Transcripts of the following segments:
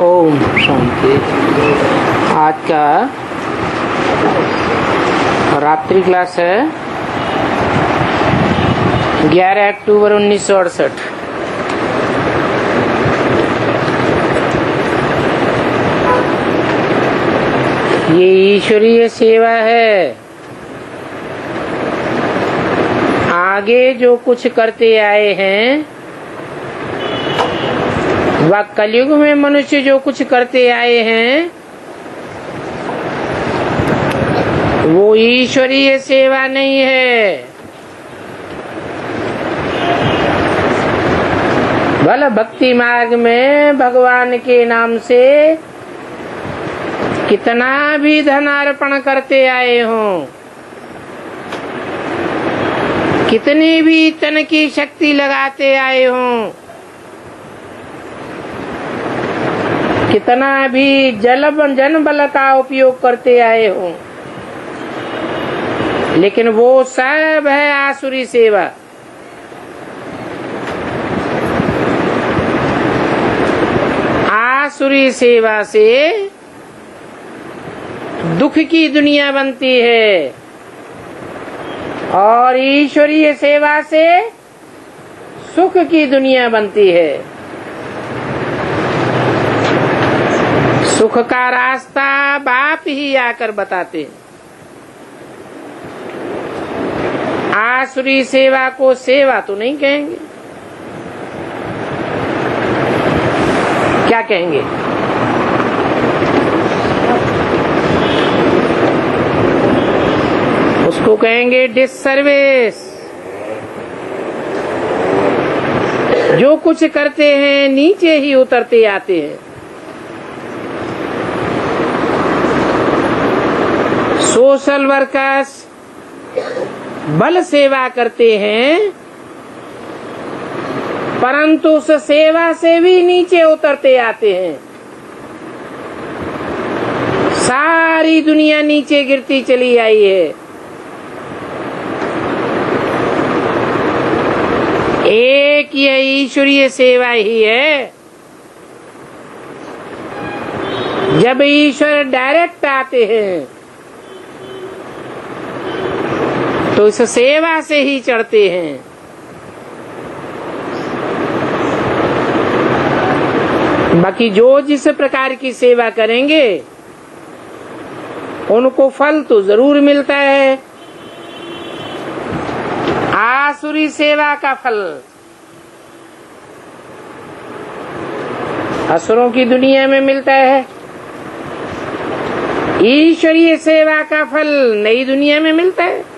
ओम शांति। आज का रात्रि क्लास है 11 अक्टूबर 1968। ये ईश्वरीय सेवा है। आगे जो कुछ करते आए हैं वह कलयुग में मनुष्य जो कुछ करते आए हैं वो ईश्वरीय सेवा नहीं है। भला भक्ति मार्ग में भगवान के नाम से कितना भी धन अर्पण करते आए हों, कितनी भी तन की शक्ति लगाते आए हों, कितना भी जन बल का उपयोग करते आए हों, लेकिन वो सब है आसुरी सेवा। आसुरी सेवा से दुख की दुनिया बनती है और ईश्वरीय सेवा से सुख की दुनिया बनती है। सुख का रास्ता बाप ही आकर बताते हैं। आसुरी सेवा को सेवा तो नहीं कहेंगे, क्या कहेंगे? उसको कहेंगे डिससर्विस। जो कुछ करते हैं नीचे ही उतरते आते हैं। सोशल वर्कर्स बल सेवा करते हैं, परंतु उस सेवा से भी नीचे उतरते आते हैं। सारी दुनिया नीचे गिरती चली आई है। एक यह ईश्वरीय सेवा ही है। जब ईश्वर डायरेक्ट आते हैं तो इस सेवा से ही चढ़ते हैं। बाकी जो जिस प्रकार की सेवा करेंगे उनको फल तो जरूर मिलता है। आसुरी सेवा का फल असुरों की दुनिया में मिलता है। ईश्वरीय सेवा का फल नई दुनिया में मिलता है।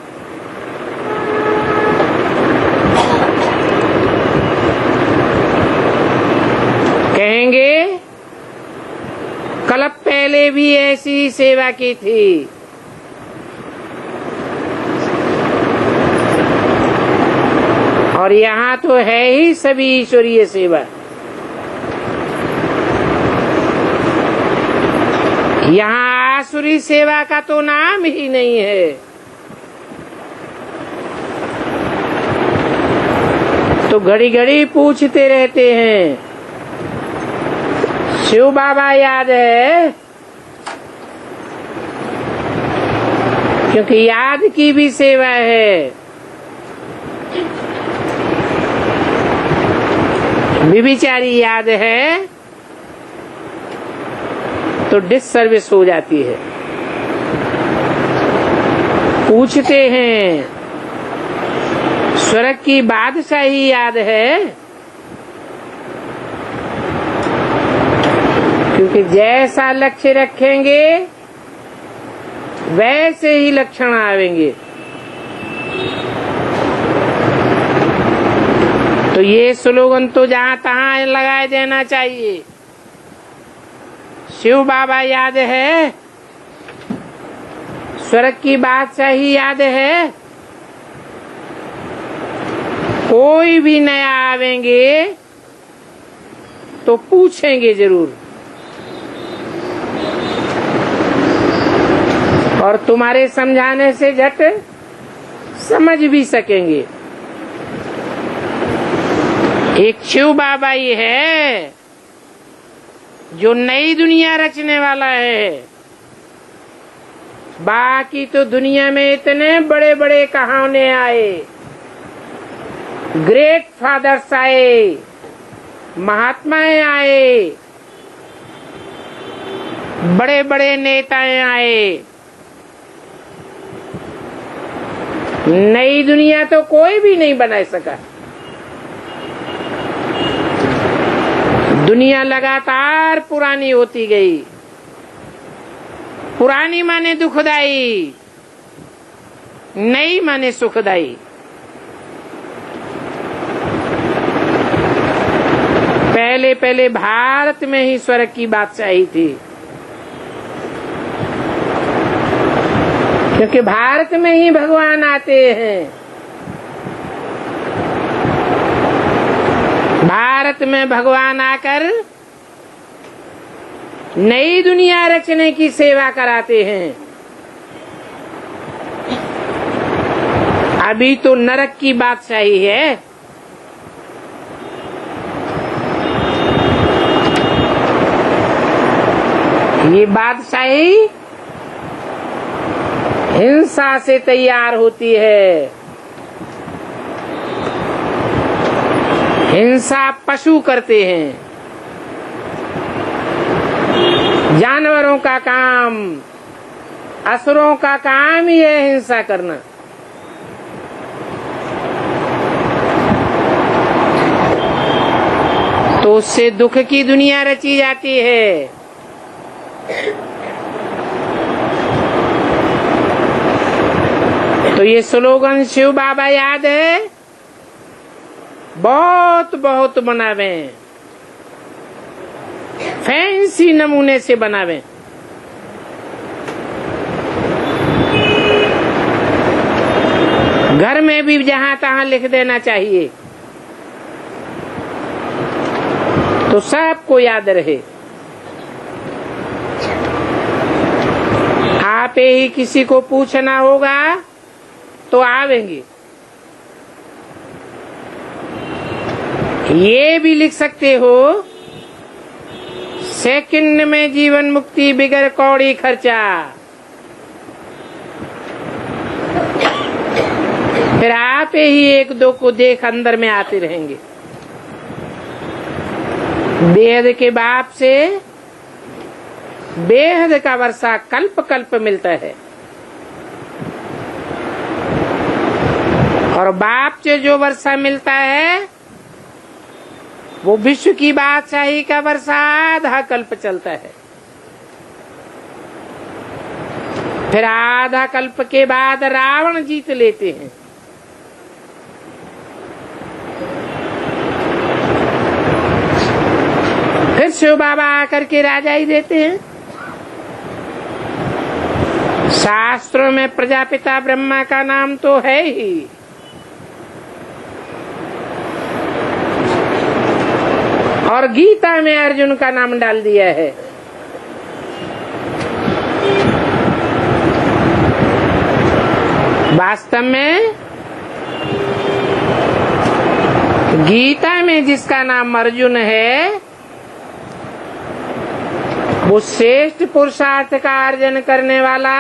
कहेंगे कल पहले भी ऐसी सेवा की थी, और यहाँ तो है ही सभी ईश्वरीय सेवा। यहाँ आसुरी सेवा का तो नाम ही नहीं है। तो घड़ी घड़ी पूछते रहते हैं शिव बाबा याद है, क्योंकि याद की भी सेवा है। विभिचारी याद है तो डिससर्विस हो जाती है। पूछते हैं स्वर्ग की बादशाही याद है, क्योंकि जैसा लक्ष्य रखेंगे वैसे ही लक्षण आवेंगे। तो ये स्लोगन तो जहाँ तहाँ लगाए देना चाहिए। शिव बाबा याद है, स्वर्ग की बादशाही याद है। कोई भी नया आवेंगे तो पूछेंगे जरूर, और तुम्हारे समझाने से झट समझ भी सकेंगे। एक शिव बाबा ही है जो नई दुनिया रचने वाला है। बाकी तो दुनिया में इतने बड़े बड़े कहावने आए, ग्रेट फादर्स आए, महात्माएं आए, बड़े बड़े नेताएं आए। नई दुनिया तो कोई भी नहीं बना सका। दुनिया लगातार पुरानी होती गई। पुरानी माने दुखदाई, नई माने सुखदाई। पहले पहले भारत में ही स्वर्ग की बादशाही थी, क्योंकि भारत में ही भगवान आते हैं। भारत में भगवान आकर नई दुनिया रचने की सेवा कराते हैं। अभी तो नरक की बादशाही है। ये बादशाही हिंसा से तैयार होती है। हिंसा पशु करते हैं। जानवरों का काम, असुरों का काम ही है हिंसा करना। तो उससे दुख की दुनिया रची जाती है। तो ये स्लोगन शिव बाबा याद है, बहुत बहुत बनावे, फैंसी नमूने से बनावे। घर में भी जहां तहां लिख देना चाहिए, तो सबको याद रहे। आप ही किसी को पूछना होगा तो आवेंगे। ये भी लिख सकते हो, सेकंड में जीवन मुक्ति बिगर कौड़ी खर्चा। फिर आप ही एक दो को देख अंदर में आते रहेंगे। बेहद के बाप से बेहद का वर्षा कल्प कल्प मिलता है, और बाप से जो वर्षा मिलता है वो विश्व की बादशाही का वर्षा आधा कल्प चलता है। फिर आधा कल्प के बाद रावण जीत लेते हैं। फिर शिव बाबा आकर के राजा ही देते हैं। शास्त्रों में प्रजापिता ब्रह्मा का नाम तो है ही, और गीता में अर्जुन का नाम डाल दिया है। वास्तव में गीता में जिसका नाम अर्जुन है, वो श्रेष्ठ पुरुषार्थ का अर्जन करने वाला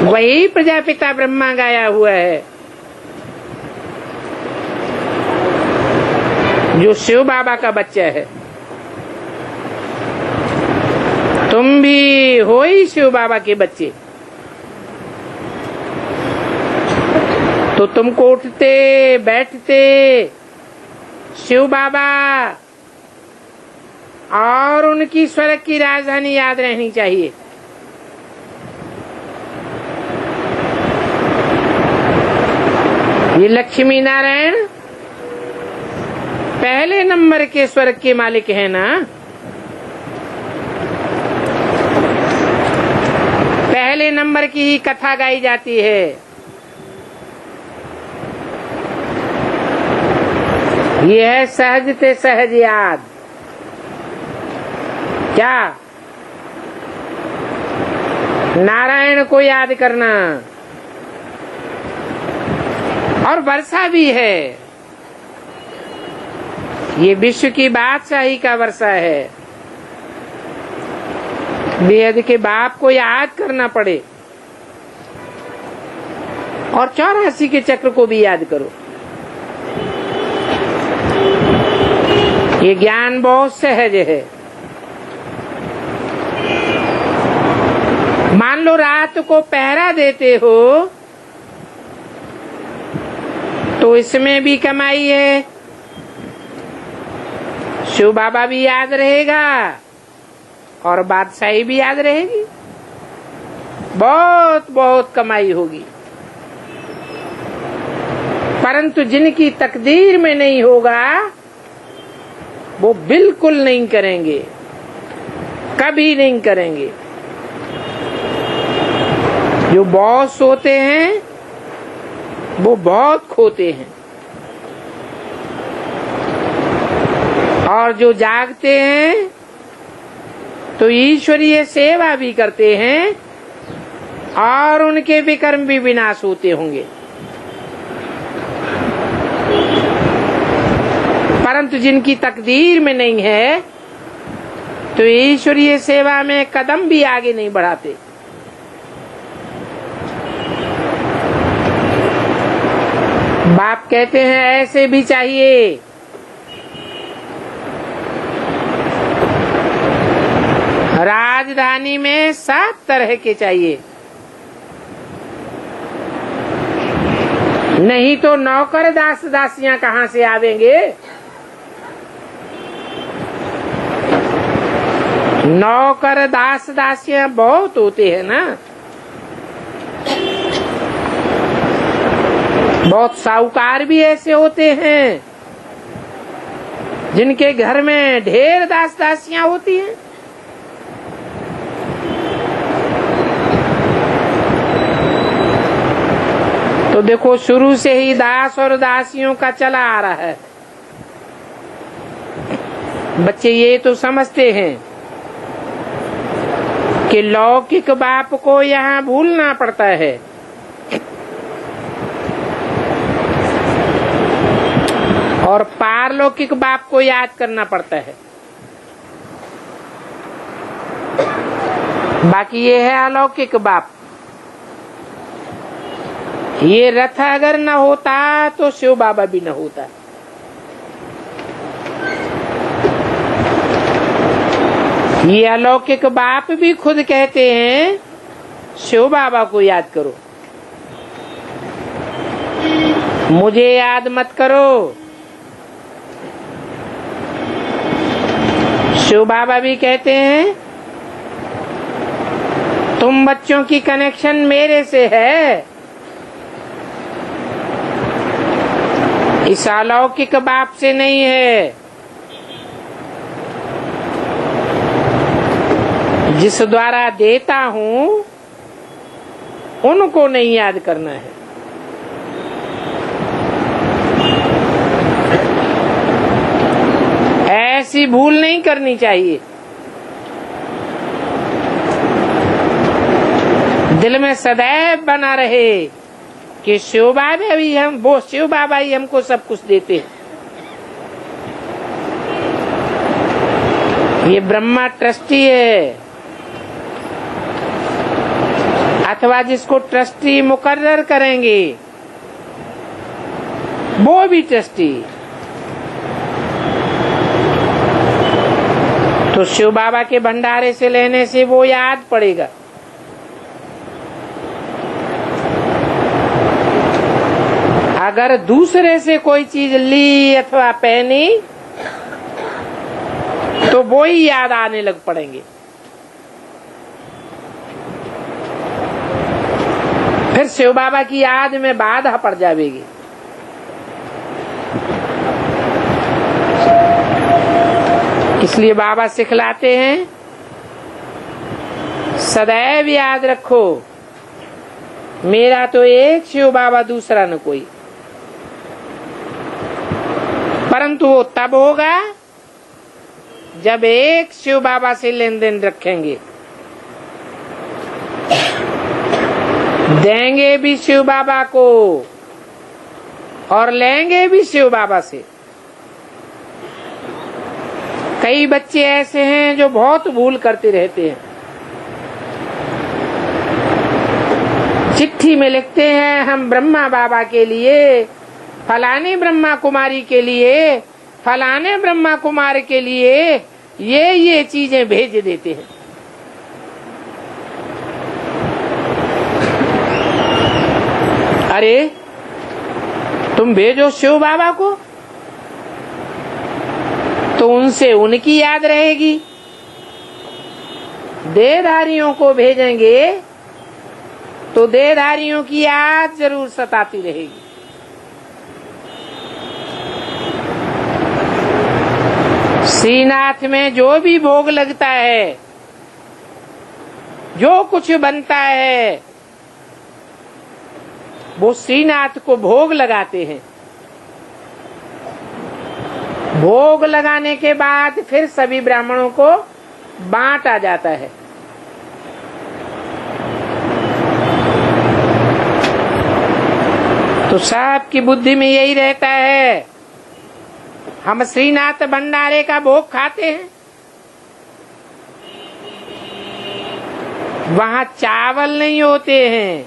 वही प्रजापिता ब्रह्मा गाया हुआ है, जो शिव बाबा का बच्चा है। तुम भी हो ही शिव बाबा के बच्चे। तो तुमको उठते बैठते शिव बाबा और उनकी स्वर्ग की राजधानी याद रहनी चाहिए। ये लक्ष्मी नारायण पहले नंबर के स्वर्ग के मालिक है ना। पहले नंबर की ही कथा गाई जाती है। ये है सहजते सहज याद। क्या नारायण को याद करना, और वर्षा भी है। ये विश्व की बादशाही का वर्षा है। बेहद के बाप को याद करना पड़े और 84 के चक्र को भी याद करो। ये ज्ञान बहुत सहज है। मान लो रात को पहरा देते हो तो इसमें भी कमाई है। शिव बाबा भी याद रहेगा और बादशाही भी याद रहेगी। बहुत बहुत कमाई होगी। परंतु जिनकी तकदीर में नहीं होगा वो बिल्कुल नहीं करेंगे, कभी नहीं करेंगे। जो बहुत सोते हैं वो बहुत खोते हैं और जो जागते हैं तो ईश्वरीय सेवा भी करते हैं और उनके विकर्म भी विनाश होते होंगे। परंतु जिनकी तकदीर में नहीं है तो ईश्वरीय सेवा में कदम भी आगे नहीं बढ़ाते। बाप कहते हैं ऐसे भी चाहिए। राजधानी में 7 तरह के चाहिए, नहीं तो नौकर दास दासियां कहाँ से आवेंगे। नौकर दास दासियां बहुत होते हैं ना। बहुत साहूकार भी ऐसे होते हैं जिनके घर में ढेर दास दासियां होती हैं। तो देखो शुरू से ही दास और दासियों का चला आ रहा है। बच्चे ये तो समझते हैं कि लौकिक बाप को यहाँ भूलना पड़ता है और पारलौकिक बाप को याद करना पड़ता है। बाकी ये है अलौकिक बाप। ये रथ अगर न होता तो शिव बाबा भी न होता। ये अलौकिक बाप भी खुद कहते हैं शिव बाबा को याद करो, मुझे याद मत करो। शिव बाबा भी कहते हैं तुम बच्चों की कनेक्शन मेरे से है, इस अलौकिक बाप से नहीं है। जिस द्वारा देता हूँ उनको नहीं याद करना है। ऐसी भूल नहीं करनी चाहिए। दिल में सदैव बना रहे कि शिव बाबा भी वो शिव बाबा ही हमको सब कुछ देते हैं। ये ब्रह्मा ट्रस्टी है अथवा जिसको ट्रस्टी मुकर्रर करेंगे वो भी ट्रस्टी। तो शिव बाबा के भंडारे से लेने से वो याद पड़ेगा। अगर दूसरे से कोई चीज ली अथवा पहनी तो वो ही याद आने लग पड़ेंगे। फिर शिव बाबा की याद में बाधा पड़ जाएगी। इसलिए बाबा सिखलाते हैं सदैव याद रखो मेरा तो एक शिव बाबा, दूसरा न कोई। परंतु वो तब होगा जब एक शिव बाबा से लेन देन रखेंगे, देंगे भी शिव बाबा को और लेंगे भी शिव बाबा से। कई बच्चे ऐसे हैं जो बहुत भूल करते रहते हैं। चिट्ठी में लिखते हैं हम ब्रह्मा बाबा के लिए, फलाने ब्रह्मा कुमारी के लिए, फलाने ब्रह्मा कुमार के लिए ये चीजें भेज देते हैं। अरे तुम भेजो शिव बाबा को तो उनसे उनकी याद रहेगी, देहधारियों को भेजेंगे तो देहधारियों की याद जरूर सताती रहेगी। श्रीनाथ में जो भी भोग लगता है, जो कुछ बनता है, वो श्रीनाथ को भोग लगाते हैं। भोग लगाने के बाद फिर सभी ब्राह्मणों को बांटा जाता है। तो सबकी बुद्धि में यही रहता है, हम श्रीनाथ भंडारे का भोग खाते हैं, वहां चावल नहीं होते हैं,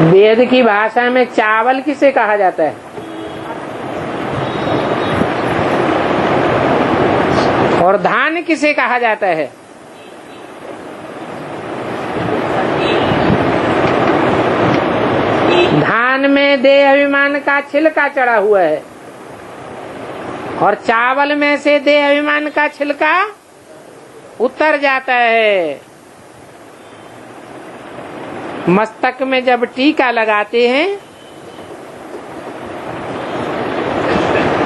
वेद की भाषा में चावल किसे कहा जाता है? और धान किसे कहा जाता है? धान में देह अभिमान का छिलका चढ़ा हुआ है और चावल में से देह अभिमान का छिलका उतर जाता है। मस्तक में जब टीका लगाते हैं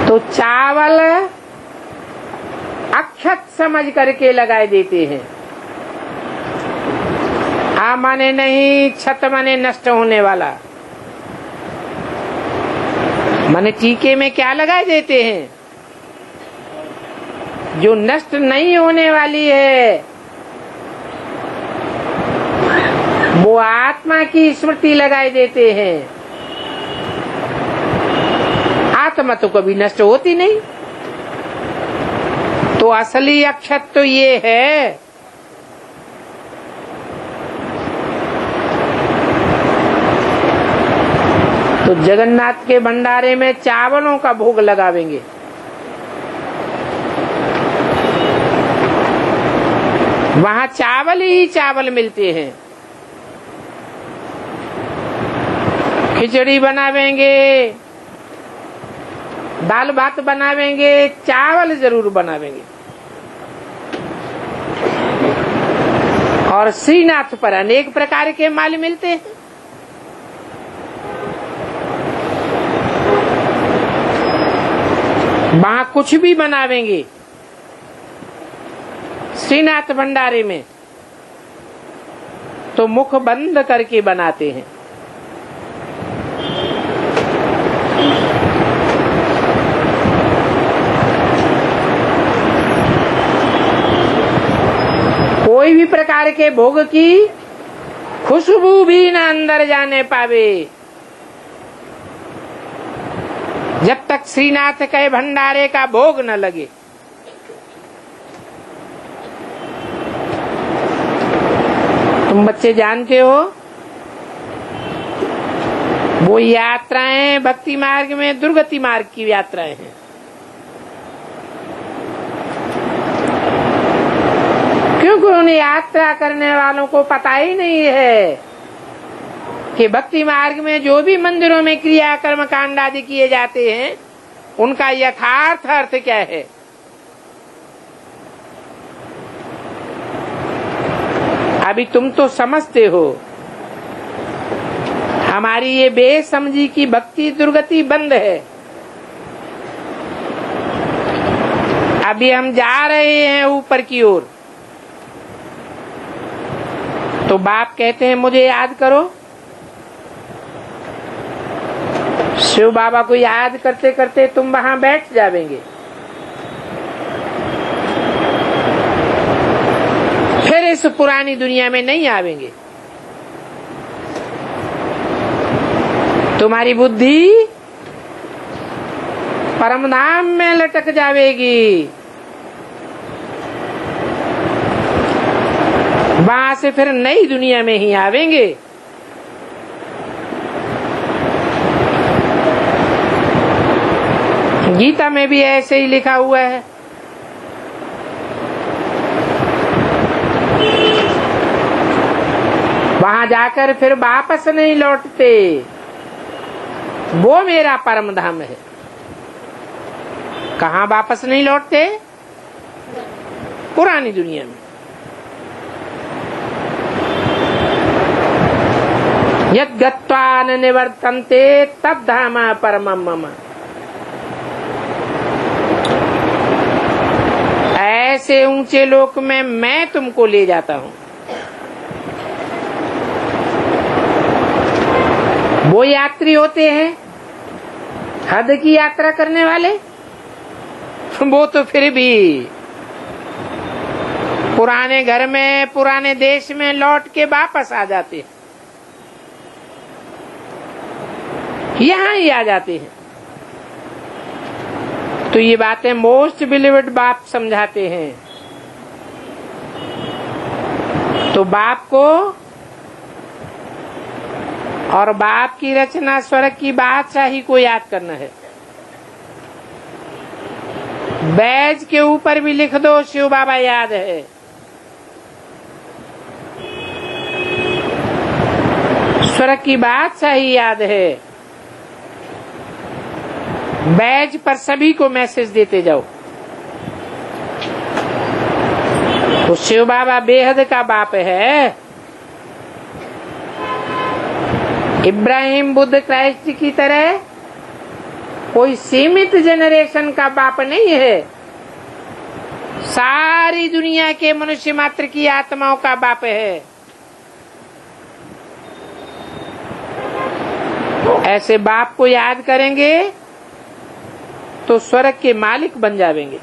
तो चावल अक्षत समझ करके लगाए देते हैं। आ माने नहीं, छत माने नष्ट होने वाला, माने टीके में क्या लगाए देते हैं? जो नष्ट नहीं होने वाली है, वो आत्मा की स्मृति लगाए देते हैं। आत्मा तो कभी नष्ट होती नहीं। तो असली अक्षत तो ये है, तो जगन्नाथ के भंडारे में चावलों का भोग लगावेंगे। वहां चावल ही चावल मिलते हैं। खिचड़ी बनावेंगे, दाल भात बनावेंगे, चावल जरूर बनावेंगे। और श्रीनाथ पर अनेक प्रकार के माल मिलते हैं। वहां कुछ भी बनावेंगे श्रीनाथ भंडारे में, तो मुख बंद करके बनाते हैं। कोई भी प्रकार के भोग की खुशबू भी न अंदर जाने पावे जब तक श्रीनाथ के भंडारे का भोग न लगे। तुम बच्चे जानते हो, वो यात्राएं भक्ति मार्ग में दुर्गति मार्ग की यात्राएं हैं। क्योंकि उन्हें यात्रा करने वालों को पता ही नहीं है कि भक्ति मार्ग में जो भी मंदिरों में क्रिया कर्म कांड आदि किए जाते हैं, उनका यथार्थ अर्थ क्या है। अभी तुम तो समझते हो, हमारी ये बेसमझी की भक्ति दुर्गति बंद है। अभी हम जा रहे हैं ऊपर की ओर, तो बाप कहते हैं मुझे याद करो। शिव बाबा को याद करते करते तुम वहां बैठ जावेंगे। फिर इस पुरानी दुनिया में नहीं आवेंगे। तुम्हारी बुद्धि परमधाम में लटक जावेगी। वहां से फिर नई दुनिया में ही आवेंगे। गीता में भी ऐसे ही लिखा हुआ है। वहां जाकर फिर वापस नहीं लौटते। वो मेरा परम धाम है। कहाँ वापस नहीं लौटते? पुरानी दुनिया में। यद् गत्वा न निवर्तन्ते तद् धाम परमं मम। ऐसे ऊंचे लोक में मैं तुमको ले जाता हूं। वो यात्री होते हैं हद की यात्रा करने वाले, वो तो फिर भी पुराने घर में, पुराने देश में लौट के वापस आ जाते हैं, यहां ही आ जाते हैं। तो ये बातें मोस्ट बिलीव्ड बाप समझाते हैं। तो बाप को और बाप की रचना स्वर्ग की बादशाही को याद करना है। बैज के ऊपर भी लिख दो शिव बाबा याद है। स्वर्ग की बादशाही याद है। बैज पर सभी को मैसेज देते जाओ। तो शिव बाबा बेहद का बाप है। इब्राहिम, बुद्ध, क्राइस्ट की तरह कोई सीमित जनरेशन का बाप नहीं है। सारी दुनिया के मनुष्य मात्र की आत्माओं का बाप है। ऐसे बाप को याद करेंगे तो स्वर्ग के मालिक बन जाएंगे।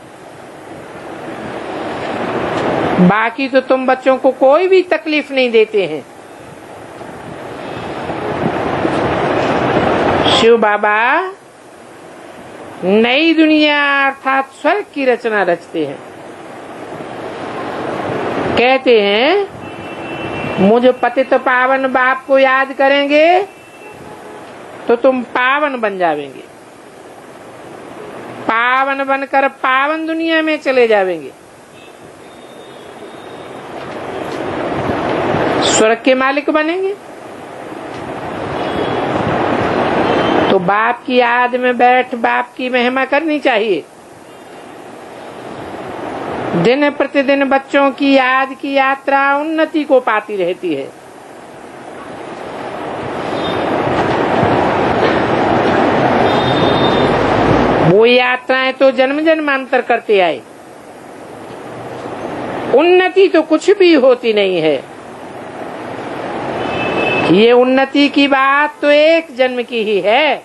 बाकी तो तुम बच्चों को कोई भी तकलीफ नहीं देते हैं। शिव बाबा नई दुनिया अर्थात स्वर्ग की रचना रचते हैं। कहते हैं मुझ पतित पावन बाप को याद करेंगे तो तुम पावन बन जावेंगे। पावन बनकर पावन दुनिया में चले जावेंगे। स्वर्ग के मालिक बनेंगे। तो बाप की याद में बैठ बाप की महिमा करनी चाहिए। दिन प्रतिदिन बच्चों की याद की यात्रा उन्नति को पाती रहती है। वो यात्राएं तो जन्म जन्मांतर करते आए। उन्नति तो कुछ भी होती नहीं है। ये उन्नति की बात तो एक जन्म की ही है।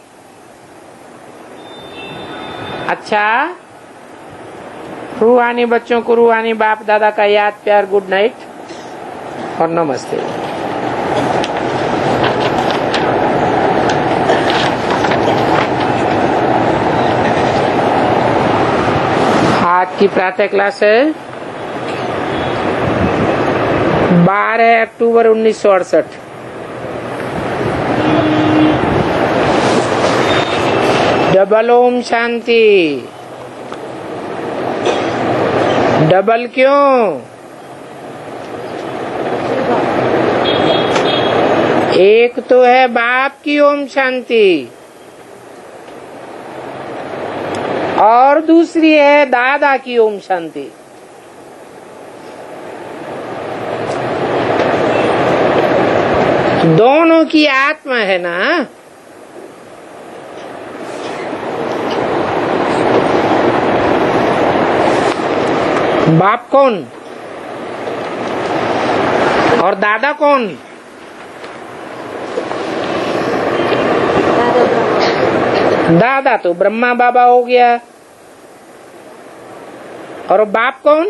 अच्छा, रूहानी बच्चों को रूहानी बाप दादा का याद प्यार, गुड नाइट और नमस्ते। आज की प्रातः क्लास है 12 अक्टूबर 1968। डबल ओम शांति। डबल क्यों? एक तो है बाप की ओम शांति और दूसरी है दादा की ओम शांति। दोनों की आत्मा है ना। बाप कौन और दादा कौन? दादा तो ब्रह्मा बाबा हो गया। और बाप कौन?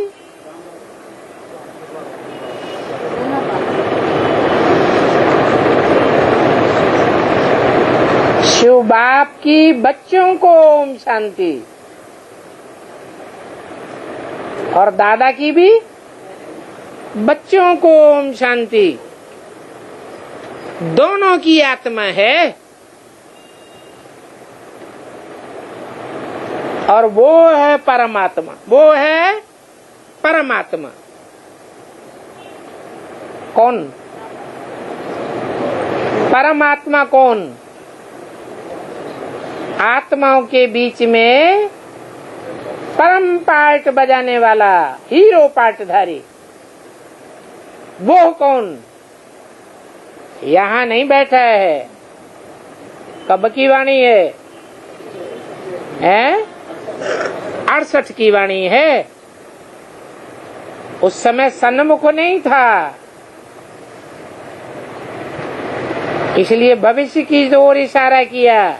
शिव बाप की बच्चों को ओम शांति, और दादा की भी बच्चों को ओम शांति। दोनों की आत्मा है, और वो है परमात्मा। वो है परमात्मा। कौन परमात्मा? कौन? आत्माओं के बीच में परम पार्ट बजाने वाला, हीरो पार्टधारी। वो कौन? यहाँ नहीं बैठा है। कब की वाणी है? 68 की वाणी है। उस समय सन्मुख नहीं था, इसलिए भविष्य की ओर इशारा किया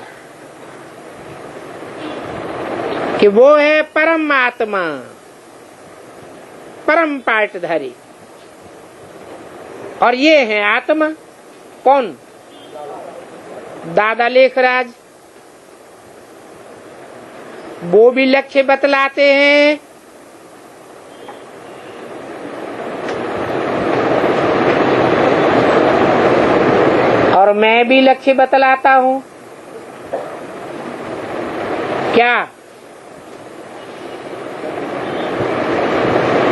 कि वो है परमात्मा, परम पार्टधारी। और ये है आत्मा। कौन? दादा लेखराज। वो भी लक्ष्य बतलाते हैं। और मैं भी लक्ष्य बतलाता हूँ। क्या?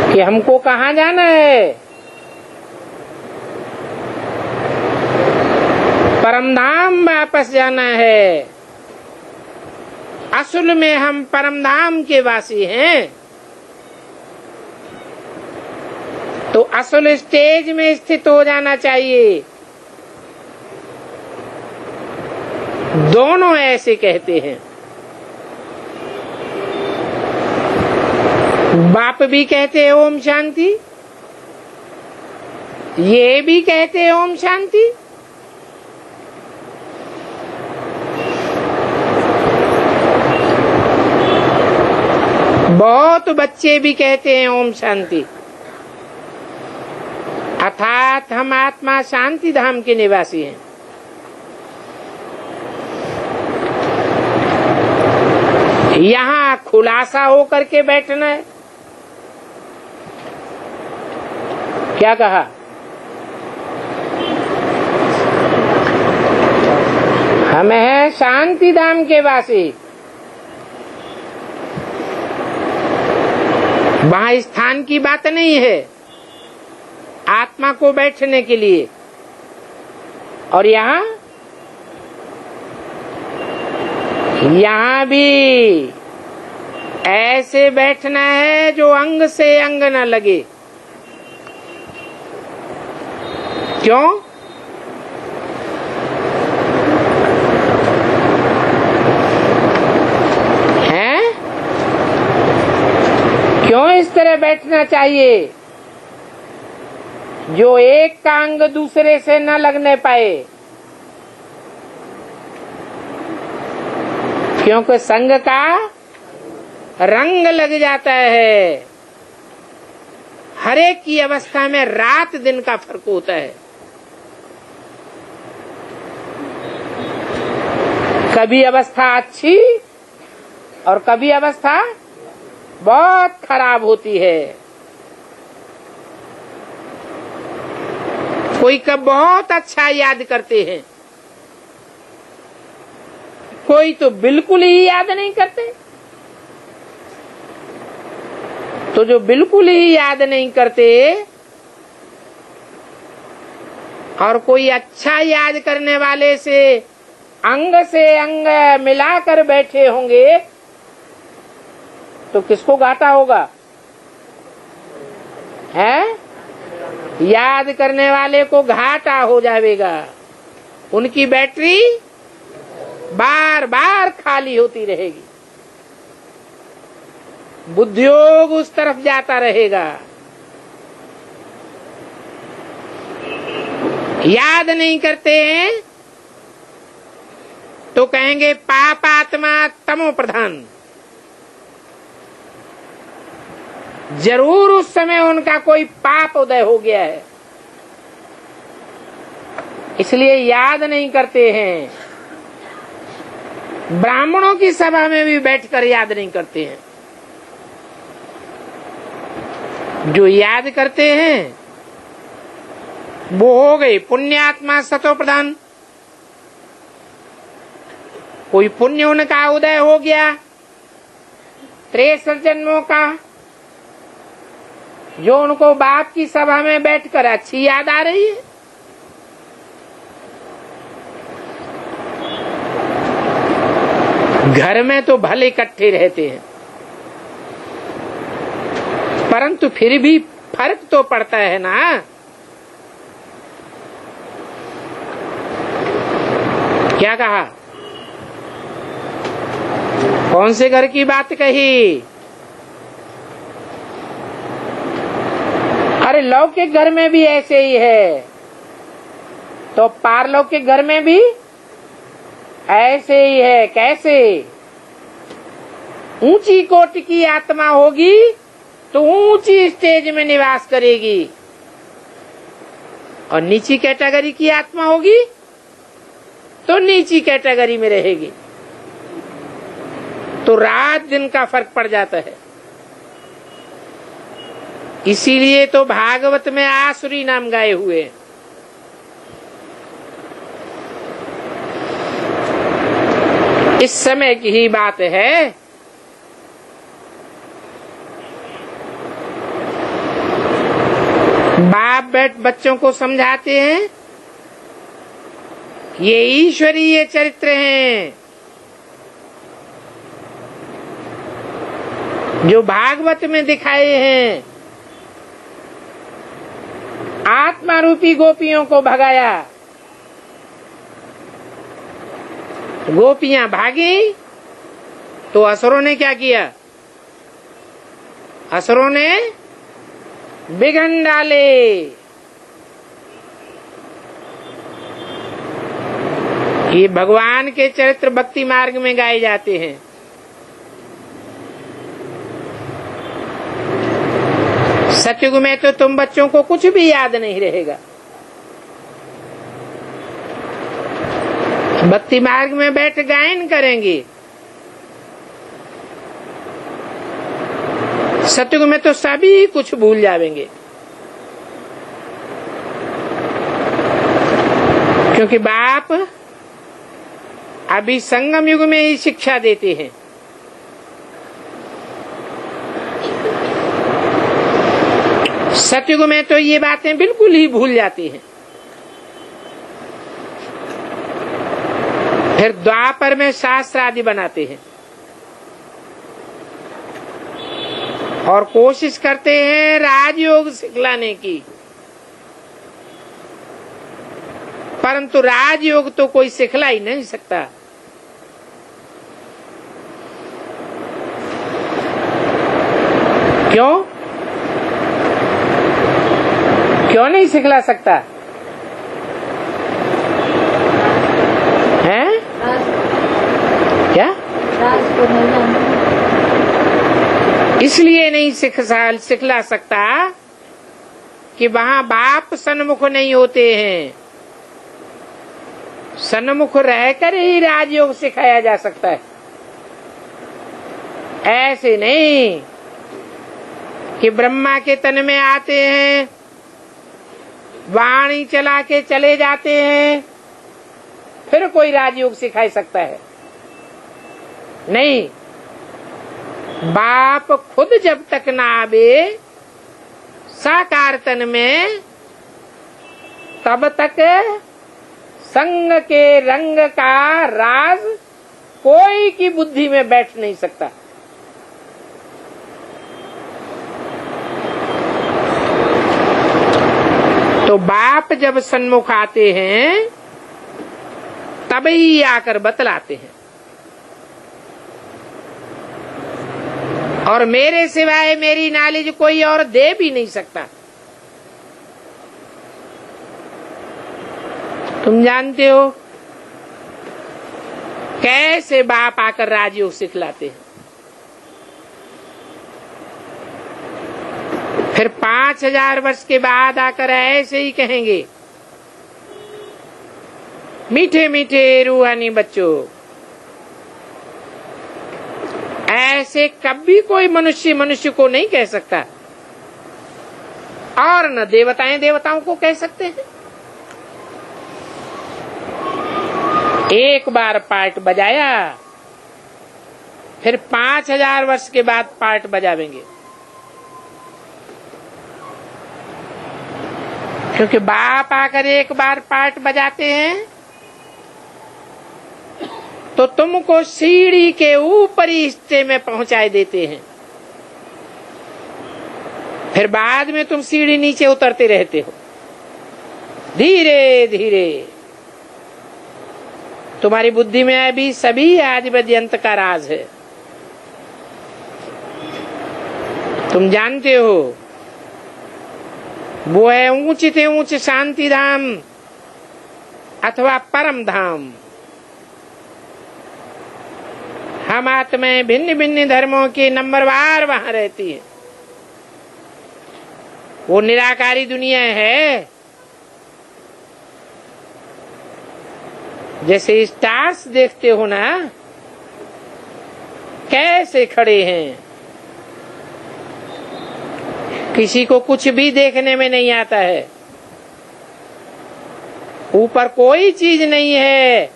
कि हमको कहाँ जाना है? परमधाम वापस जाना है। असल में हम परमधाम के वासी हैं, तो असल स्टेज में स्थित हो जाना चाहिए। दोनों ऐसे कहते हैं। बाप भी कहते हैं ओम शांति, ये भी कहते हैं ओम शांति। बहुत बच्चे भी कहते हैं ओम शांति। अर्थात हम आत्मा शांति धाम के निवासी हैं। यहाँ खुलासा होकर के बैठना है। क्या कहा? हम हैं शांति धाम के वासी। वहाँ स्थान की बात नहीं है आत्मा को बैठने के लिए। और यहाँ भी ऐसे बैठना है जो अंग से अंग न लगे। क्यों? हैं? क्यों इस तरह बैठना चाहिए जो एक का अंग दूसरे से न लगने पाए? क्योंकि संग का रंग लग जाता है। हर एक की अवस्था में रात दिन का फर्क होता है। कभी अवस्था अच्छी और कभी अवस्था बहुत खराब होती है। कोई कब बहुत अच्छा याद करते हैं, कोई तो बिल्कुल ही याद नहीं करते। तो जो बिल्कुल ही याद नहीं करते और कोई अच्छा याद करने वाले से अंग मिलाकर बैठे होंगे, तो किसको घाटा होगा? है? याद करने वाले को घाटा हो जाएगा। उनकी बैटरी बार बार खाली होती रहेगी, बुद्धियोग उस तरफ जाता रहेगा। याद नहीं करते हैं तो कहेंगे पाप आत्मा तमो प्रधान। जरूर उस समय उनका कोई पाप उदय हो गया है, इसलिए याद नहीं करते हैं। ब्राह्मणों की सभा में भी बैठकर याद नहीं करते हैं। जो याद करते हैं वो हो गई पुण्यात्मा सतो प्रधान। कोई पुण्य उनका उदय हो गया 63 जन्मों का, जो उनको बाप की सभा में बैठकर अच्छी याद आ रही है। घर में तो भले इकट्ठे रहते हैं, परंतु फिर भी फर्क तो पड़ता है ना। क्या कहा? कौन से घर की बात कही? अरे लौकिक घर में भी ऐसे ही है, तो पारलौकिक घर में भी ऐसे ही है। कैसे? ऊंची कोटि की आत्मा होगी तो ऊंची स्टेज में निवास करेगी, और नीची कैटेगरी की आत्मा होगी तो नीची कैटेगरी में रहेगी। तो रात दिन का फर्क पड़ जाता है। इसीलिए तो भागवत में आसुरी नाम गाए हुए हैं। इस समय की ही बात है। बाप बैठ बच्चों को समझाते हैं, ये ईश्वरीय चरित्र हैं जो भागवत में दिखाए हैं। आत्मा रूपी गोपियों को भगाया, गोपियां भागी तो असुरों ने क्या किया? असुरों ने बिघन डाले। ये भगवान के चरित्र भक्ति मार्ग में गाए जाते हैं। सतयुग में तो तुम बच्चों को कुछ भी याद नहीं रहेगा। भक्ति मार्ग में बैठ गायन करेंगे। सतयुग में तो सभी कुछ भूल जाएंगे, क्योंकि बाप अभी संगम युग में ही शिक्षा देते हैं। सतयुग में तो ये बातें बिल्कुल ही भूल जाती हैं। फिर द्वापर में शास्त्र आदि बनाते हैं और कोशिश करते हैं राजयोग सिखलाने की, परंतु राजयोग तो कोई सिखला ही नहीं सकता। क्यों? क्यों नहीं सिखला सकता है? क्या? इसलिए नहीं सिखला सकता कि वहाँ बाप सन्मुख नहीं होते हैं। सन्मुख रहकर ही राजयोग सिखाया जा सकता है। ऐसे नहीं कि ब्रह्मा के तन में आते हैं, वाणी चला के चले जाते हैं, फिर कोई राजयोग सिखा सकता है? नहीं। बाप खुद जब तक ना आवे साकार तन में, तब तक संग के रंग का राज कोई की बुद्धि में बैठ नहीं सकता। तो बाप जब सन्मुख आते हैं तभी आकर बतलाते हैं, और मेरे सिवाय मेरी नॉलेज कोई और दे भी नहीं सकता। तुम जानते हो कैसे बाप आकर राजयोग सिखलाते हैं। फिर 5000 वर्ष के बाद आकर ऐसे ही कहेंगे, मीठे मीठे रूहानी बच्चों, ऐसे कभी कोई मनुष्य को नहीं कह सकता, और न देवताएं देवताओं को कह सकते हैं। एक बार पार्ट बजाया, फिर 5000 वर्ष के बाद पार्ट बजावेंगे, क्योंकि बाप आकर एक बार पार्ट बजाते हैं तो तुमको सीढ़ी के ऊपरी हिस्से में पहुंचाए देते हैं, फिर बाद में तुम सीढ़ी नीचे उतरते रहते हो। धीरे धीरे तुम्हारी बुद्धि में अभी सभी आदि पर्यंत का राज है। तुम जानते हो वो है ऊंच से ऊंच शांति धाम अथवा परम धाम। हम आत्माएं भिन्न भिन्न धर्मों के नंबरवार वहां रहती है। वो निराकारी दुनिया है, जैसे स्टार्स देखते हो ना, कैसे खड़े हैं। किसी को कुछ भी देखने में नहीं आता है, ऊपर कोई चीज नहीं है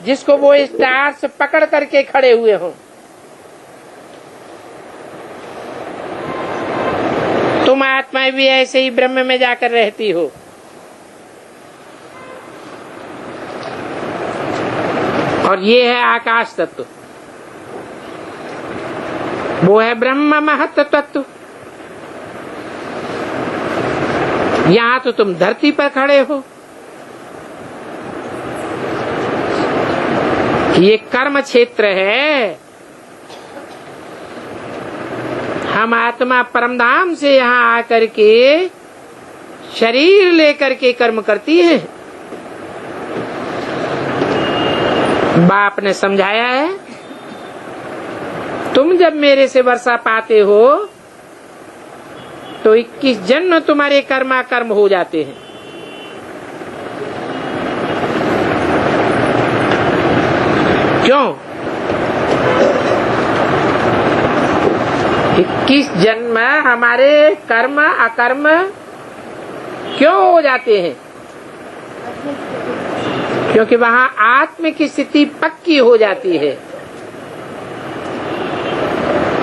जिसको वो स्टार्स पकड़ करके खड़े हुए हों। तुम आत्माएं भी ऐसे ही ब्रह्म में जाकर रहती हो। और ये है आकाश तत्व, वो है ब्रह्म महत्व तत्व। यहाँ तो तुम धरती पर खड़े हो। ये कर्म क्षेत्र है। हम आत्मा परमधाम से यहाँ आकर के शरीर लेकर के कर्म करती है। बाप ने समझाया है, तुम जब मेरे से वर्षा पाते हो तो 21 जन्म तुम्हारे कर्मा कर्म हो जाते हैं। क्यों? 21 जन्म हमारे कर्म अकर्म क्यों हो जाते हैं? क्योंकि वहाँ आत्म की स्थिति पक्की हो जाती है,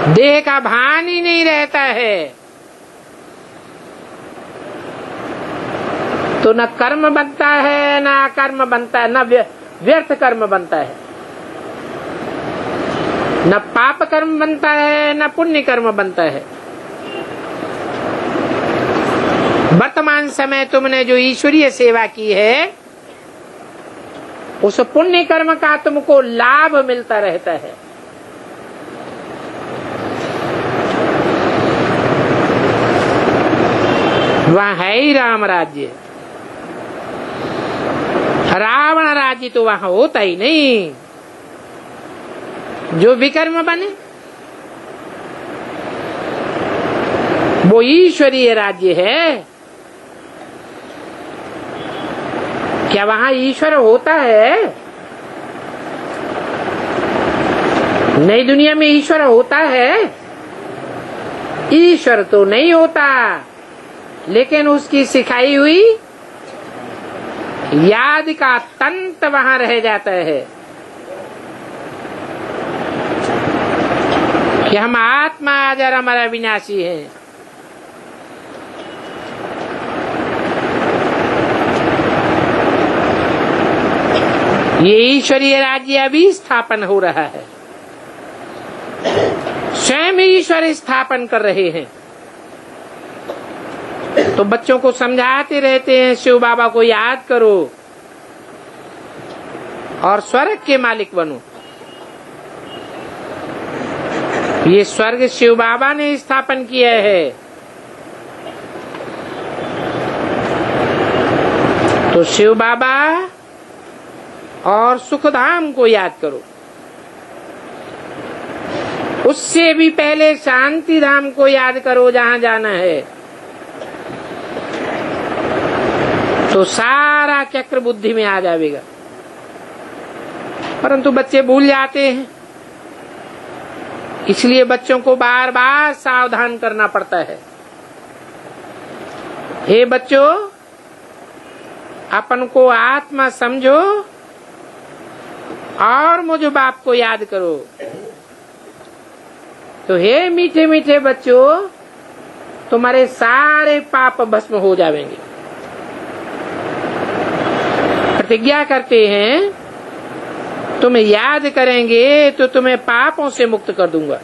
देह का भान ही नहीं रहता है। तो न कर्म बनता है, न अकर्म बनता है, न व्यर्थ कर्म बनता है, न पाप कर्म बनता है, न पुण्य कर्म बनता है। वर्तमान समय तुमने जो ईश्वरीय सेवा की है, उस पुण्य कर्म का तुमको लाभ मिलता रहता है। वहाँ है ही राम राज्य। रावण राज्य तो वहाँ होता ही नहीं। जो विकर्म बने वो ईश्वरीय राज्य है। क्या वहाँ ईश्वर होता है? नई दुनिया में ईश्वर होता है? ईश्वर तो नहीं होता, लेकिन उसकी सिखाई हुई याद का तंत्र वहाँ रह जाता है कि हम आत्मा अजर अमर अविनाशी हैं। ये ईश्वरीय राज्य अभी स्थापन हो रहा है। स्वयं ईश्वर स्थापन कर रहे हैं। तो बच्चों को समझाते रहते हैं, शिव बाबा को याद करो और स्वर्ग के मालिक बनो। ये स्वर्ग शिव बाबा ने स्थापन किया है। तो शिव बाबा और सुखधाम को याद करो। उससे भी पहले शांति धाम को याद करो, जहाँ जाना है। तो सारा चक्र बुद्धि में आ जाएगा। परंतु बच्चे भूल जाते हैं। इसलिए बच्चों को बार बार सावधान करना पड़ता है। हे बच्चों, अपन को आत्मा समझो और मुझ बाप को याद करो। तो हे मीठे मीठे बच्चों, तुम्हारे सारे पाप भस्म हो जाएंगे। प्रतिज्ञा करते हैं, तुम्हें याद करेंगे तो तुम्हें पापों से मुक्त कर दूंगा।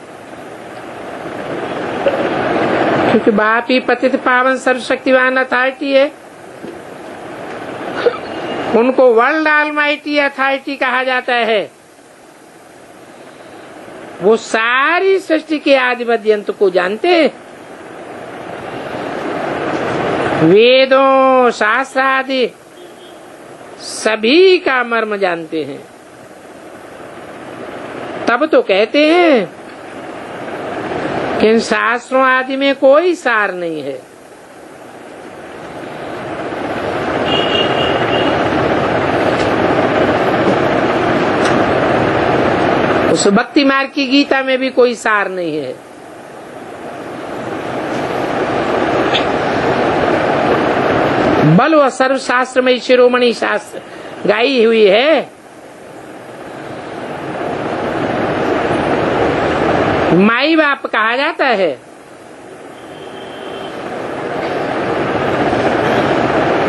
क्योंकि बाप ही पतित पावन सर्वशक्तिवान अथॉरिटी है। उनको वर्ल्ड ऑलमाइटी अथॉरिटी कहा जाता है। वो सारी सृष्टि के आदि मध्य अंत को जानते हैं। वेदों शास्त्र आदि सभी का मर्म जानते हैं। तब तो कहते हैं कि इन शास्त्रों आदि में कोई सार नहीं है। उस भक्ति मार्ग की गीता में भी कोई सार नहीं है। बल व सर्वशास्त्र में शिरोमणि शास्त्र गाई हुई है। माई बाप कहा जाता है।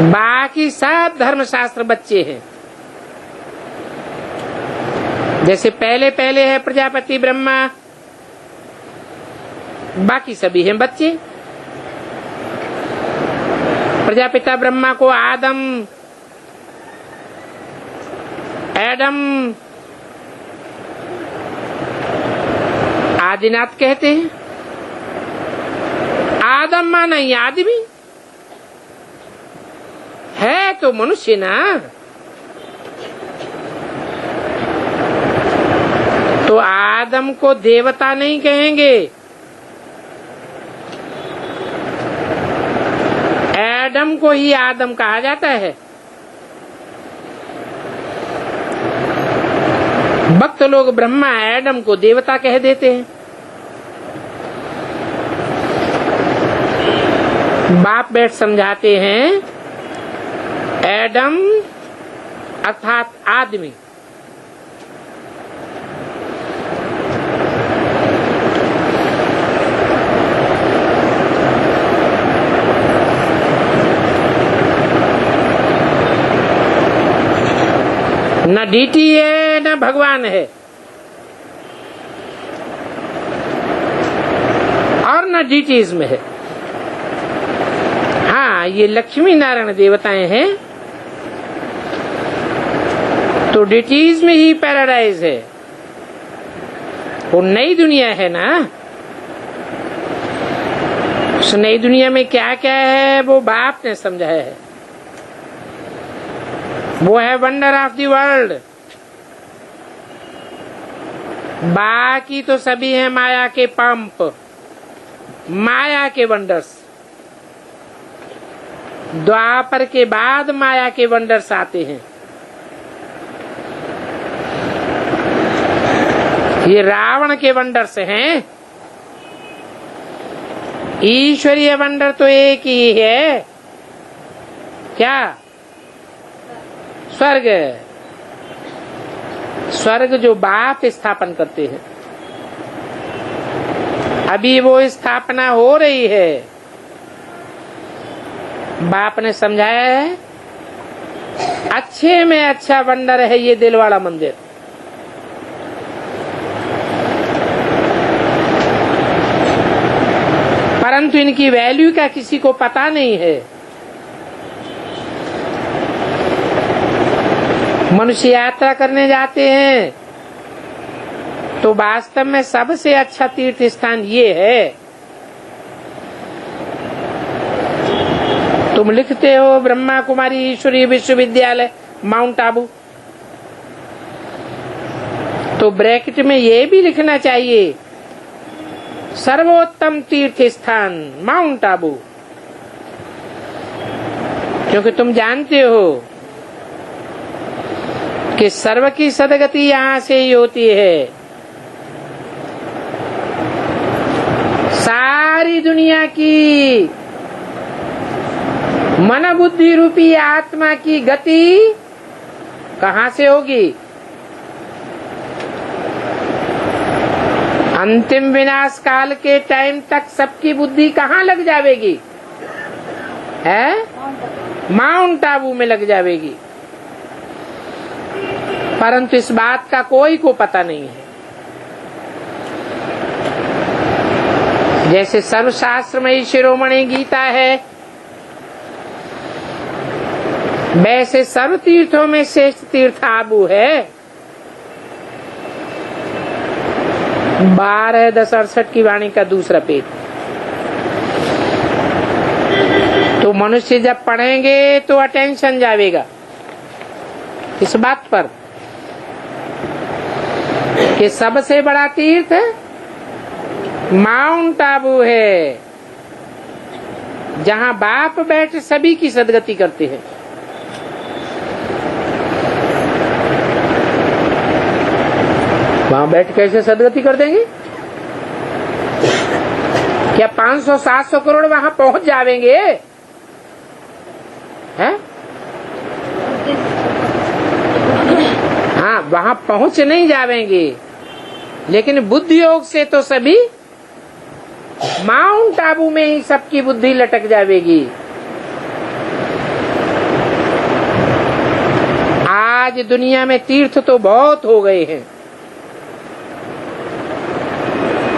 बाकी सब धर्मशास्त्र बच्चे हैं। जैसे पहले पहले है प्रजापति ब्रह्मा, बाकी सभी हैं बच्चे। प्रजापिता ब्रह्मा को एडम आदिनाथ कहते हैं। आदम माना ही आदमी है, तो मनुष्य ना। तो आदम को देवता नहीं कहेंगे, एडम को ही आदम कहा जाता है। भक्त लोग ब्रह्मा एडम को देवता कह देते हैं। बाप बैठ समझाते हैं, एडम अर्थात आदमी। न डीटी है न भगवान है और न डीटीज में है। हाँ, ये लक्ष्मी नारायण देवताएं हैं, तो डीटीज में ही पैराडाइज है। वो नई दुनिया है ना। उस नई दुनिया में क्या क्या है वो बाप ने समझाया है। वो है वंडर ऑफ द वर्ल्ड। बाकी तो सभी है माया के पंप, माया के वंडर्स। द्वापर के बाद माया के वंडर्स आते हैं। ये रावण के वंडर्स हैं। ईश्वरीय वंडर तो एक ही है, क्या? स्वर्ग। स्वर्ग जो बाप स्थापन करते हैं। अभी वो स्थापना हो रही है। बाप ने समझाया है, अच्छे में अच्छा वंडर है ये दिलवाड़ा मंदिर। परंतु इनकी वैल्यू का किसी को पता नहीं है। मनुष्य यात्रा करने जाते हैं तो वास्तव में सबसे अच्छा तीर्थ स्थान ये है। तुम लिखते हो ब्रह्मा कुमारी ईश्वरीय विश्वविद्यालय माउंट आबू, तो ब्रैकेट में ये भी लिखना चाहिए सर्वोत्तम तीर्थ स्थान माउंट आबू। क्योंकि तुम जानते हो कि सर्व की सदगति यहाँ से ही होती है। मन बुद्धि रूपी आत्मा की गति कहाँ से होगी? अंतिम विनाश काल के टाइम तक सबकी बुद्धि कहाँ लग जाएगी? है माउंट आबू में लग जाएगी। परंतु इस बात का कोई को पता नहीं है। जैसे सर्वशास्त्रमयी शिरोमणि गीता है, वैसे सर्व तीर्थों में श्रेष्ठ तीर्थ आबू है। 12-10-68 की वाणी का दूसरा पेज। तो मनुष्य जब पढ़ेंगे तो अटेंशन जाएगा इस बात पर कि सबसे बड़ा तीर्थ माउंट आबू है, जहाँ बाप बैठ सभी की सदगति करते हैं। वहां बैठ कैसे सदगति कर देंगे? क्या 500-700 करोड़ वहां पहुंच जाएंगे? हैं? हाँ, वहां पहुंच नहीं जाएंगे, लेकिन बुद्धि योग से तो सभी माउंट आबू में ही सबकी बुद्धि लटक जाएगी। आज दुनिया में तीर्थ तो बहुत हो गए हैं,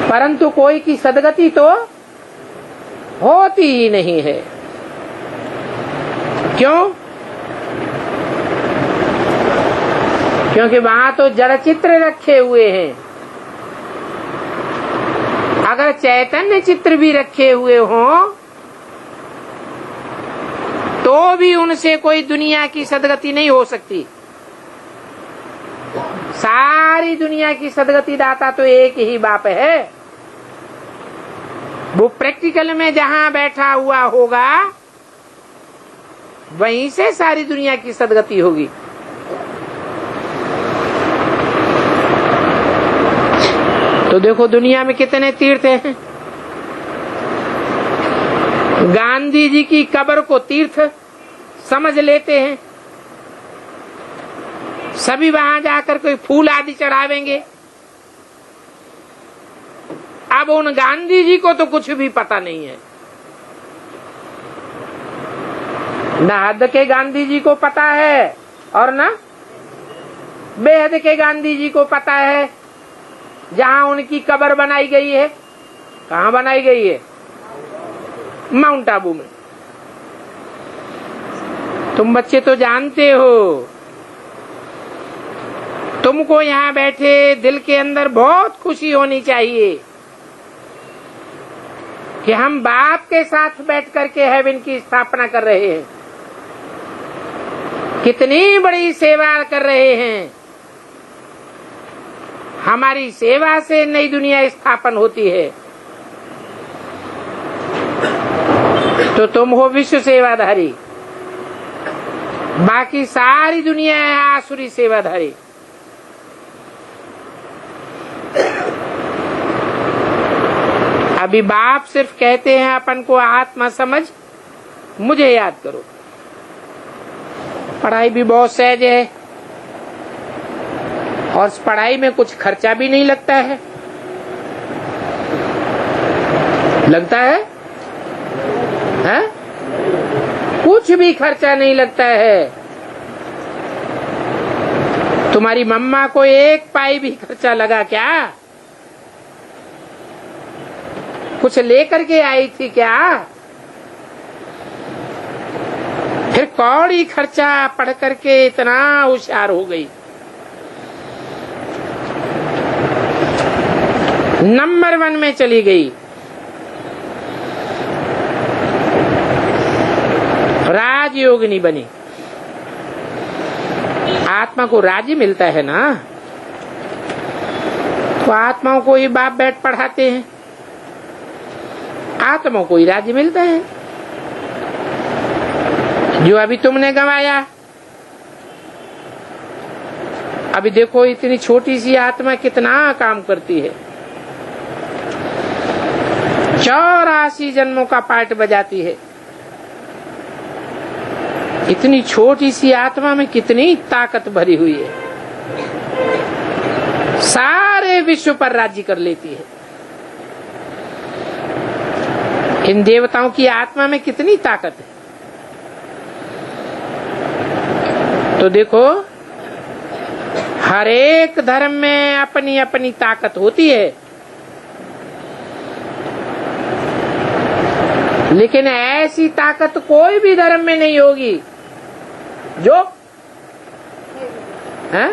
परंतु कोई की सदगति तो होती ही नहीं है। क्यों? क्योंकि वहां तो जड़ चित्र रखे हुए हैं। अगर चैतन्य चित्र भी रखे हुए हों तो भी उनसे कोई दुनिया की सदगति नहीं हो सकती। सारी दुनिया की सदगति दाता तो एक ही बाप है। वो प्रैक्टिकल में जहां बैठा हुआ होगा वहीं से सारी दुनिया की सदगति होगी। तो देखो दुनिया में कितने तीर्थ हैं। गांधी जी की कब्र को तीर्थ समझ लेते हैं, सभी वहां जाकर कोई फूल आदि चढ़ावेंगे। अब उन गांधी जी को तो कुछ भी पता नहीं है। न हद के गांधी जी को पता है और न बेहद के गांधी जी को पता है। जहां उनकी कब्र बनाई गई है, कहाँ बनाई गई है? माउंट आबू में। तुम बच्चे तो जानते हो, तुमको यहाँ बैठे दिल के अंदर बहुत खुशी होनी चाहिए कि हम बाप के साथ बैठ करके हेवन की स्थापना कर रहे हैं। कितनी बड़ी सेवा कर रहे हैं। हमारी सेवा से नई दुनिया स्थापन होती है। तो तुम हो विश्व सेवाधारी, बाकी सारी दुनिया है आसुरी सेवाधारी। अभी बाप सिर्फ कहते हैं अपन को आत्मा समझ, मुझे याद करो। पढ़ाई भी बहुत सहज है और इस पढ़ाई में कुछ खर्चा भी नहीं लगता है। लगता है? हैं? कुछ भी खर्चा नहीं लगता है। तुम्हारी मम्मा को एक पाई भी खर्चा लगा क्या? कुछ लेकर के आई थी क्या? फिर कौड़ी खर्चा पढ़ करके इतना होशियार हो गई, नंबर 1 में चली गई। राजयोगिनी बनी। आत्मा को राज्य मिलता है ना, तो आत्माओं को ही बाप बैठ पढ़ाते हैं। आत्माओं को ही राज्य मिलता है जो अभी तुमने गंवाया। अभी देखो इतनी छोटी सी आत्मा कितना काम करती है। 84 जन्मों का पार्ट बजाती है। इतनी छोटी सी आत्मा में कितनी ताकत भरी हुई है, सारे विश्व पर राज्य कर लेती है। इन देवताओं की आत्मा में कितनी ताकत है। तो देखो, हर एक धर्म में अपनी अपनी ताकत होती है, लेकिन ऐसी ताकत कोई भी धर्म में नहीं होगी जो है?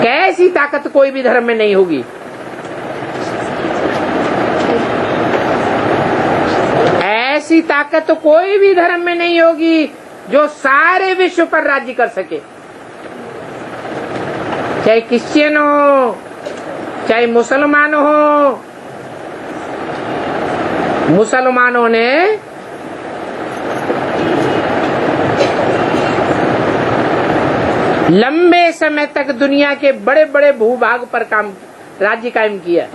कैसी ताकत कोई भी धर्म में नहीं होगी। ऐसी ताकत तो कोई भी धर्म में नहीं होगी जो सारे विश्व पर राज्य कर सके। चाहे क्रिश्चियन हो, चाहे मुसलमान हो। मुसलमानों ने लंबे समय तक दुनिया के बड़े बड़े भूभाग पर राज्य कायम किया।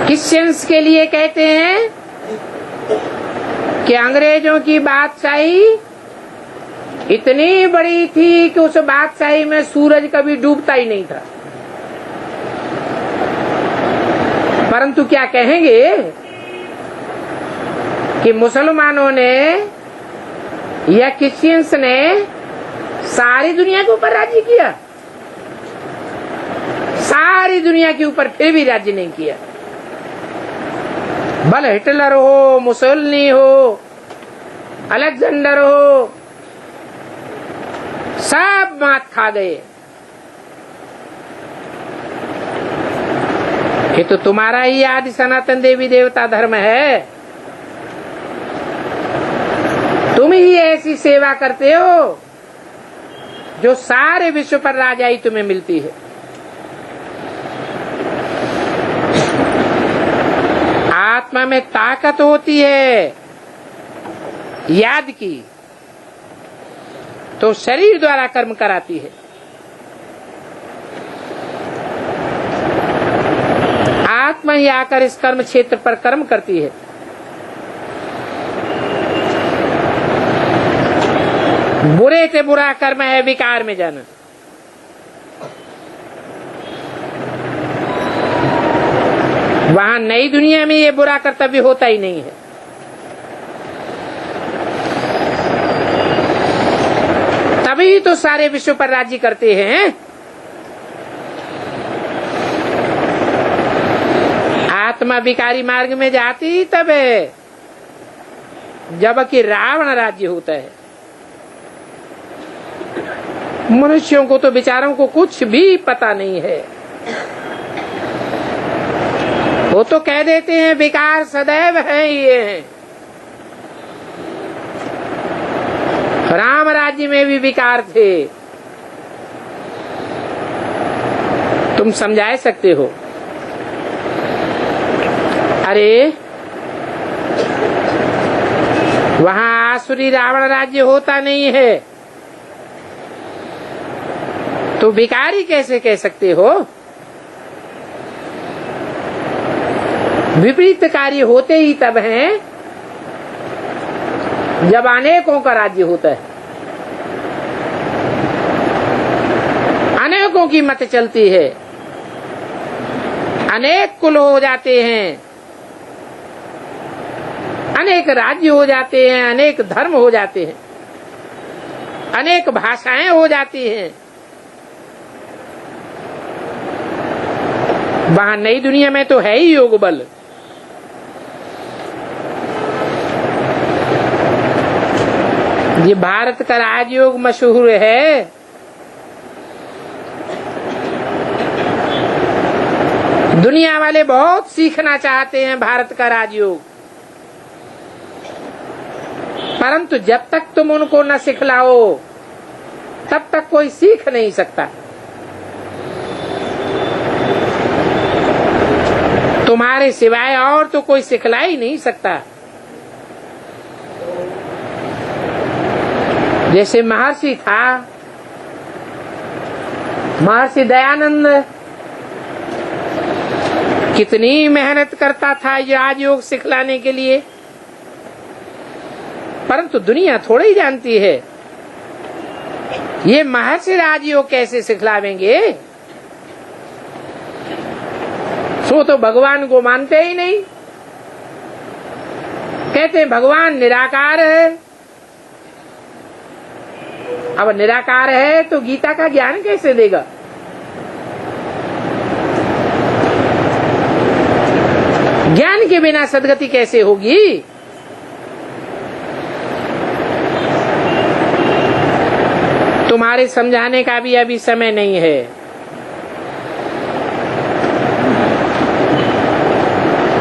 क्रिश्चियंस के लिए कहते हैं कि अंग्रेजों की बादशाही इतनी बड़ी थी कि उस बादशाही में सूरज कभी डूबता ही नहीं था। परंतु क्या कहेंगे कि मुसलमानों ने या क्रिश्चियंस ने सारी दुनिया के ऊपर राज्य किया, सारी दुनिया के ऊपर फिर भी राज्य नहीं किया। भले हिटलर हो, मुसोलिनी हो, अलेक्जेंडर हो, सब मात खा गए। ये तो तुम्हारा ही आदि सनातन देवी देवता धर्म है। तुम ही ऐसी सेवा करते हो जो सारे विश्व पर राजाई तुम्हें मिलती है। आत्मा में ताकत होती है याद की, तो शरीर द्वारा कर्म कराती है। आत्मा ही आकर इस कर्म क्षेत्र पर कर्म करती है। बुरे से बुरा कर्म है विकार में जाना। वहां नई दुनिया में ये बुरा कर्तव्य होता ही नहीं है। तभी तो सारे विश्व पर राज्य करते हैं। आत्मा विकारी मार्ग में जाती तब है जबकि रावण राज्य होता है। मनुष्यों को तो बेचारों को कुछ भी पता नहीं है। वो तो कह देते हैं विकार सदैव है ये है। राम राज्य में भी विकार थे, तुम समझा सकते हो। अरे वहां आसुरी रावण राज्य होता नहीं है, तो विकारी कैसे कह सकते हो? विपरीत कार्य होते ही तब हैं जब अनेकों का राज्य होता है, अनेकों की मत चलती है, अनेक कुल हो जाते हैं, अनेक राज्य हो जाते हैं, अनेक धर्म हो जाते हैं, अनेक भाषाएं हो जाती हैं। वहां नई दुनिया में तो है ही योग बल। ये भारत का राजयोग मशहूर है। दुनिया वाले बहुत सीखना चाहते हैं भारत का राजयोग, परंतु जब तक तुम उनको न सिखलाओ तब तक कोई सीख नहीं सकता। तुम्हारे सिवाय और तो कोई सिखला ही नहीं सकता। जैसे महर्षि था, महर्षि दयानंद, कितनी मेहनत करता था राजयोग सिखलाने के लिए, परंतु दुनिया थोड़ी जानती है ये महर्षि राजयोग कैसे सिखलावेंगे। सो तो भगवान को मानते ही नहीं, कहते हैं भगवान निराकार है। अब निराकार है तो गीता का ज्ञान कैसे देगा। ज्ञान के बिना सदगति कैसे होगी। तुम्हारे समझाने का भी अभी समय नहीं है।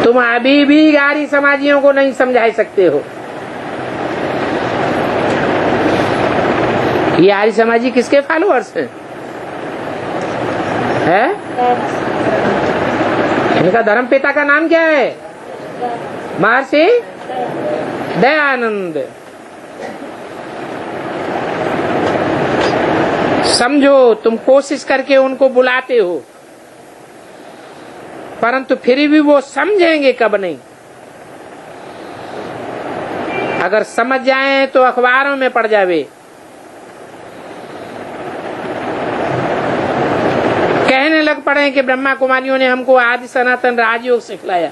तुम अभी भी आर्य समाजियों को नहीं समझा सकते हो। ये आर्य समाजी किसके फॉलोअर्स हैं? है? इनका धर्म पिता का नाम क्या है? महर्षि दयानंद। समझो, तुम कोशिश करके उनको बुलाते हो, परंतु फिर भी वो समझेंगे कब नहीं। अगर समझ जाएं तो अखबारों में पड़ जावे, कहने लग पड़े कि ब्रह्मा कुमारियों ने हमको आदि सनातन राजयोग सिखलाया,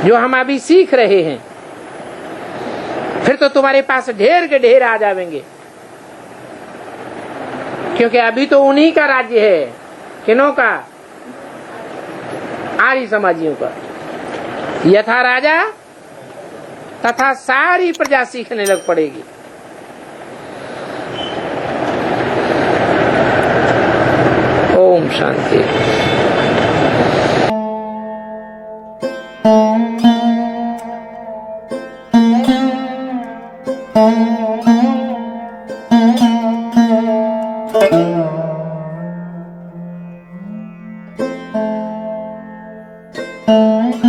जो हम अभी सीख रहे हैं। फिर तो तुम्हारे पास ढेर के ढेर आ जाएंगे, क्योंकि अभी तो उन्हीं का राज्य है। किनों का? आर्य समाजियों का। यथा राजा तथा सारी प्रजा सीखने लग पड़ेगी। ओम शांति। Thank you.